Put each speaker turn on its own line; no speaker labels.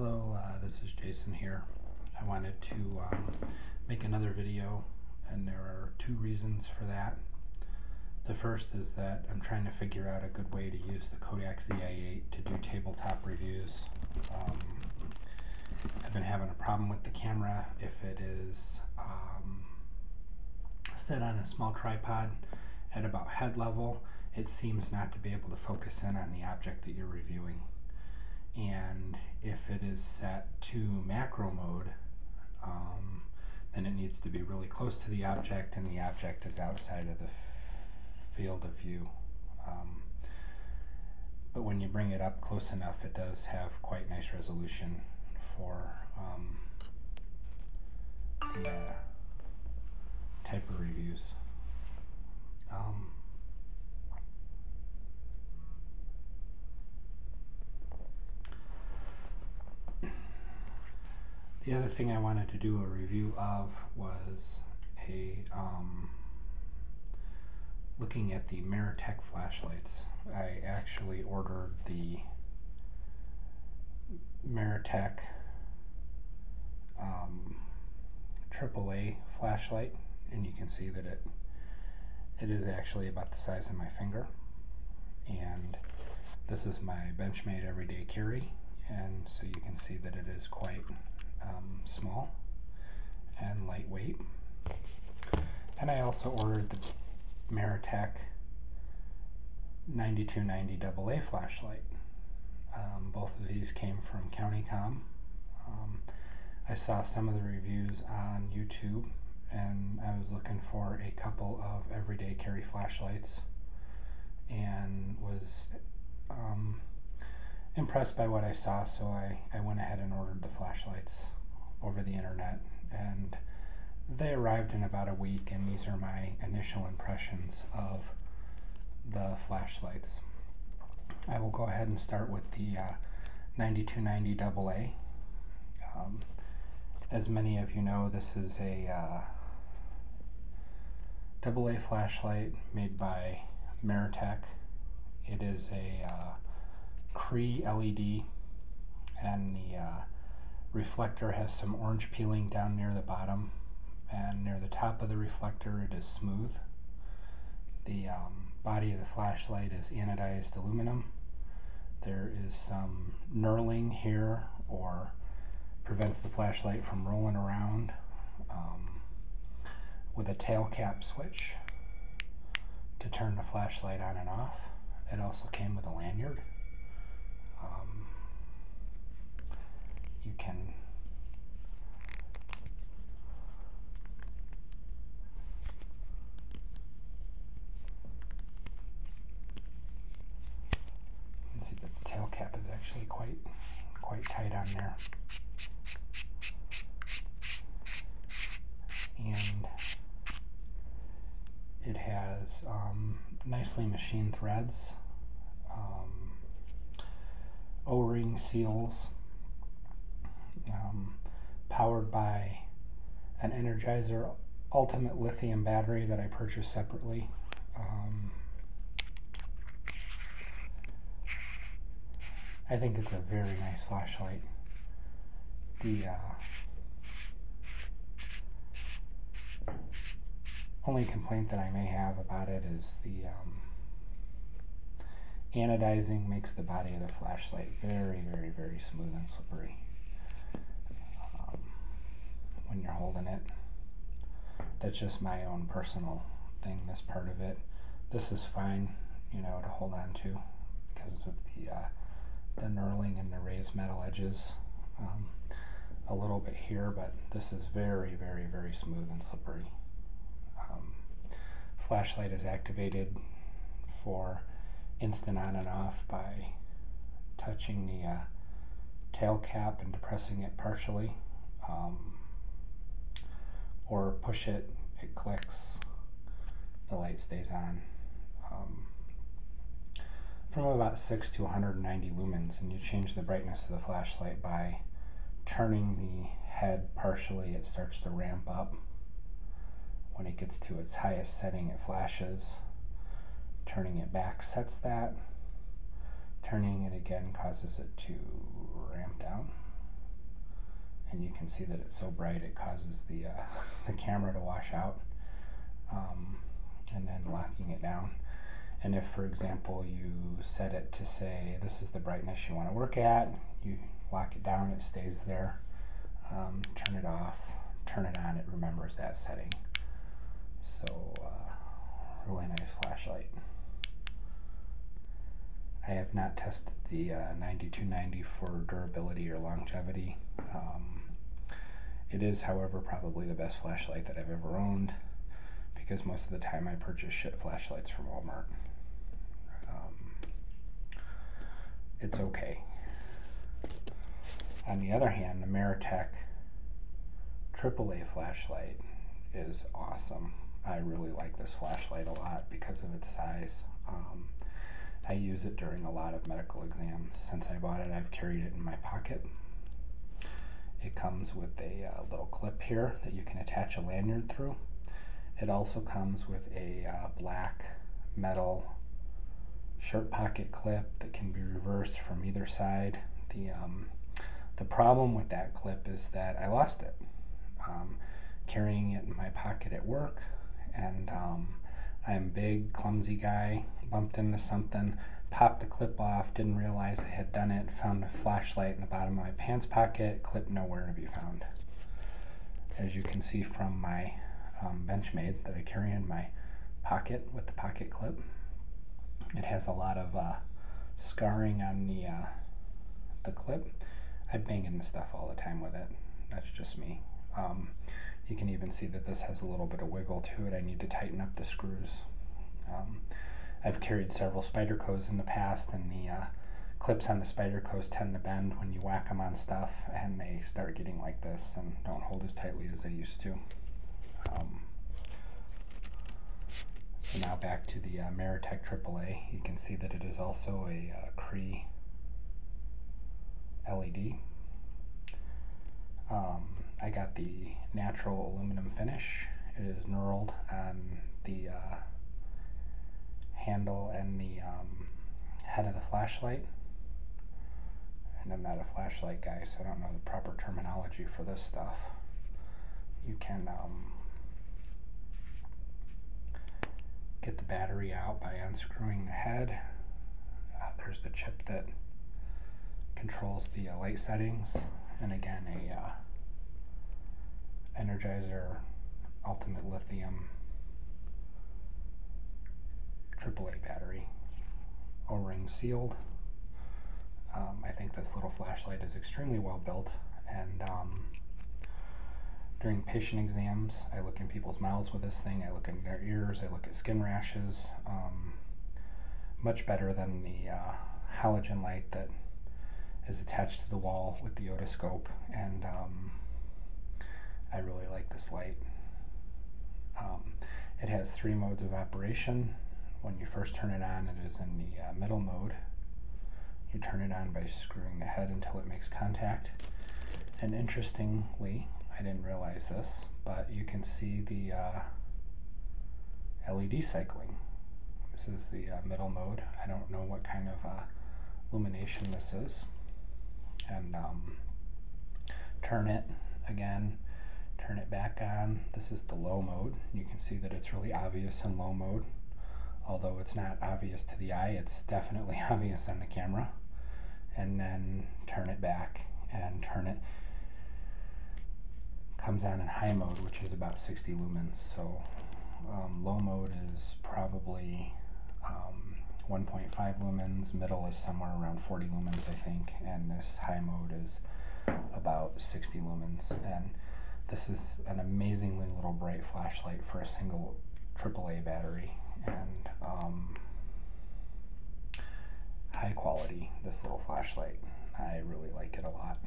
Hello, this is Jason here. I wanted to make another video, and there are two reasons for that. The first is that I'm trying to figure out a good way to use the Kodak ZI-8 to do tabletop reviews. I've been having a problem with the camera if it is set on a small tripod at about head level. It seems not to be able to focus in on the object that you're reviewing. And if it is set to macro mode, then it needs to be really close to the object, and the object is outside of the field of view. But when you bring it up close enough, it does have quite nice resolution for the type of reviews. The other thing I wanted to do a review of was looking at the Maratac flashlights. I actually ordered the Maratac AAA flashlight, and you can see that it is actually about the size of my finger. And this is my Benchmade everyday carry, and so you can see that it is quite small and lightweight. And I also ordered the Maratac 9290 AA flashlight. Both of these came from Countycomm. I saw some of the reviews on YouTube, and I was looking for a couple of everyday carry flashlights, and was impressed by what I saw, so I went ahead and ordered the flashlights over the internet, and they arrived in about a week, and these are my initial impressions of the flashlights. I will go ahead and start with the 9290 AA. As many of you know, this is a AA flashlight made by Maratac. It is a Cree LED, and the reflector has some orange peeling down near the bottom, and near the top of the reflector it is smooth. The body of the flashlight is anodized aluminum. There is some knurling here, or prevents the flashlight from rolling around, with a tail cap switch to turn the flashlight on and off. It also came with a lanyard. You can see that the tail cap is actually quite tight on there. And it has nicely machined threads, O-ring seals, powered by an Energizer Ultimate lithium battery that I purchased separately. I think it's a very nice flashlight. The only complaint that I may have about it is the anodizing makes the body of the flashlight very, very, very smooth and slippery when you're holding it. That's just my own personal thing, this part of it. This is fine, you know, to hold on to because of the knurling and the raised metal edges a little bit here, but this is very, very, very smooth and slippery. Flashlight is activated for instant on and off by touching the tail cap and depressing it partially, or push it, it clicks, the light stays on. From about 6 to 190 lumens, and you change the brightness of the flashlight by turning the head partially. It starts to ramp up. When it gets to its highest setting, it flashes. Turning it back sets that. Turning it again causes it to ramp down. and you can see that it's so bright it causes the camera to wash out, and then locking it down. And if, for example, you set it to say this is the brightness you want to work at, you lock it down, it stays there. Turn it off, turn it on, it remembers that setting. So really nice flashlight. I have not tested the 9290 for durability or longevity. It is, however, probably the best flashlight that I've ever owned, because most of the time I purchase shit flashlights from Walmart. It's okay. On the other hand, the Maratac AAA flashlight is awesome. I really like this flashlight a lot because of its size. I use it during a lot of medical exams. Since I bought it, I've carried it in my pocket. It comes with a little clip here that you can attach a lanyard through. It also comes with a black metal shirt pocket clip that can be reversed from either side. The problem with that clip is that I lost it. Carrying it in my pocket at work, and I'm a big, clumsy guy, bumped into something, popped the clip off, didn't realize I had done it, found a flashlight in the bottom of my pants pocket, clip nowhere to be found. As you can see from my Benchmade that I carry in my pocket with the pocket clip, it has a lot of scarring on the clip. I bang into stuff all the time with it. That's just me. You can even see that this has a little bit of wiggle to it. I need to tighten up the screws. I've carried several Spydercos in the past, and the clips on the Spydercos tend to bend when you whack them on stuff, and they start getting like this and don't hold as tightly as they used to. So now back to the Maratac AAA. You can see that it is also a Cree LED. I got the natural aluminum finish. It is knurled on the handle and the head of the flashlight. And I'm not a flashlight guy, so I don't know the proper terminology for this stuff. You can get the battery out by unscrewing the head. There's the chip that controls the light settings, and again a Energizer Ultimate Lithium AAA battery, O-ring sealed. I think this little flashlight is extremely well built, and during patient exams I look in people's mouths with this thing, I look in their ears, I look at skin rashes. Much better than the halogen light that is attached to the wall with the otoscope, and I really like this light. It has 3 modes of operation. When you first turn it on, it is in the middle mode. You turn it on by screwing the head until it makes contact. And interestingly, I didn't realize this, but you can see the LED cycling. This is the middle mode. I don't know what kind of illumination this is. And turn it again, turn it back on. This is the low mode. You can see that it's really obvious in low mode. Although it's not obvious to the eye, it's definitely obvious on the camera. And then turn it back and turn it. Comes on in high mode, which is about 60 lumens. So low mode is probably 1.5 lumens, middle is somewhere around 40 lumens, I think, and this high mode is about 60 lumens. And this is an amazingly little bright flashlight for a single AAA battery, and high quality, this little flashlight. I really like it a lot.